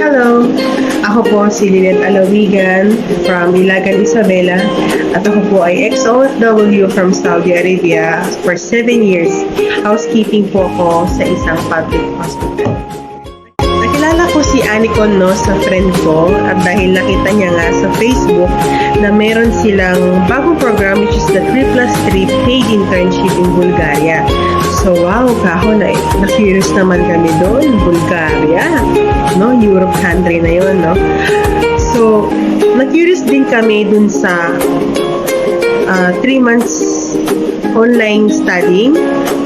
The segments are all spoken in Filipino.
Hello! Ako po si Lilet Alawigan from Ilagan, Isabela at ako po ay ex-OFW from Saudi Arabia for 7 years. Housekeeping po ako sa isang public hospital. Nakilala ko si Anicon sa friend ko at dahil nakita niya nga sa Facebook na meron silang bagong program which is the 3+3 paid internship in Bulgaria. So wow, na-curious naman kami doon, Bulgaria, no? Europe country na yon, no? So, na-curious din kami dun sa 3 months online studying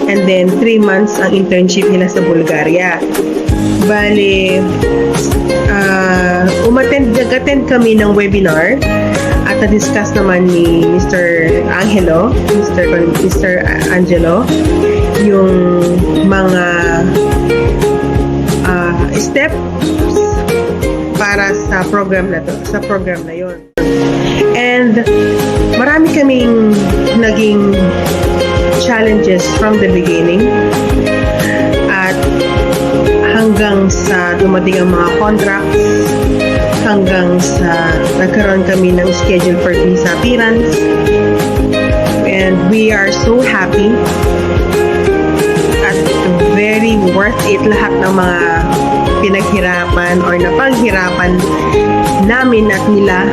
and then 3 months ang internship nila sa Bulgaria. Bale, nag-attend kami ng webinar at na-discuss naman ni Mr. Angelo yung mga steps para sa program na yon. And marami kaming naging challenges from the beginning at hanggang sa dumating ang mga contracts, hanggang sa nagkaroon kami ng schedule for visa appearance, and we are so happy at very worth it lahat ng mga pinaghirapan or napaghirapan namin at nila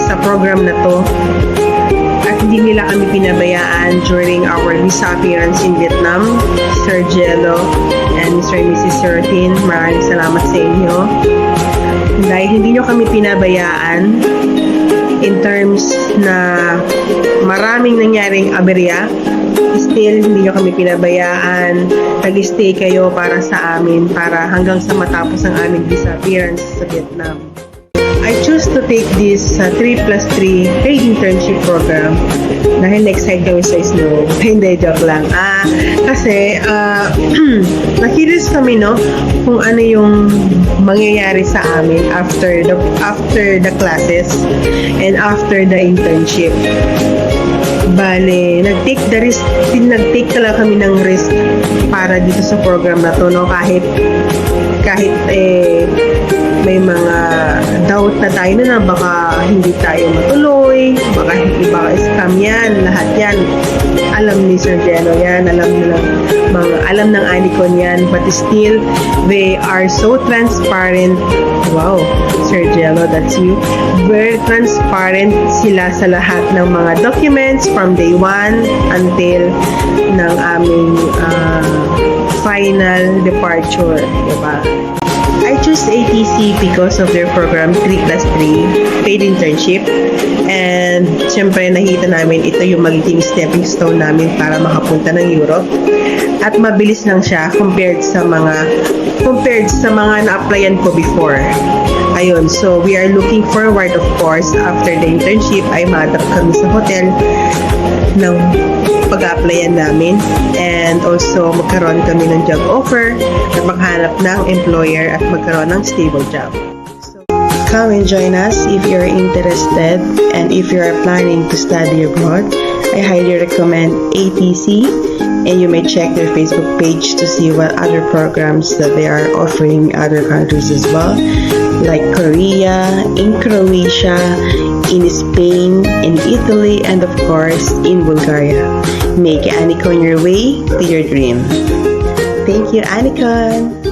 sa program na to, at hindi nila kami pinabayaan during our visa appearance in Vietnam. Sir Jello and Mr. and Mrs. Sertin, maraming salamat sa inyo dahil hindi nyo kami pinabayaan in terms na maraming nangyaring aberya. Still, hindi nyo kami pinabayaan. Nag-stay kayo para sa amin, para hanggang sa matapos ang aming visa appearance sa Vietnam. I choose to take this 3+3 paid internship program dahil na-excite kami sa snow. Hindi, joke lang. Kasi, na-curious kami, no, kung ano yung mangyayari sa amin after the classes and after the internship. Bale, nag-take talaga kami ng risk para dito sa program na to, no, kahit may mga doubt na tayo na baka hindi tayo matuloy, baka scam yan, lahat yan. Alam ni Sir Jello yan, alam ng Anicon yan, but still, they are so transparent. Wow, Sir Jello, that's you. Very transparent sila sa lahat ng mga documents from day 1 until ng aming final departure, diba? I choose ATC because of their program 3+3 paid internship, and syempre nakita namin ito yung magiging stepping stone namin para makapunta ng Europe, at mabilis lang siya compared sa mga na-applyan ko before. Ayun, so we are looking forward, of course, after the internship ay ma-adapt kami sa hotel ng pag-applyan namin, and also magkaroon kami ng job offer at maghanap ng employer at magkaroon ng stable job. So, come and join us if you're interested, and if you're planning to study abroad, I highly recommend ATC, and you may check their Facebook page to see what other programs that they are offering other countries as well, like Korea, in Croatia, in Spain, in Italy, and of course, in Bulgaria. Make Anicon your way to your dream. Thank you, Anicon!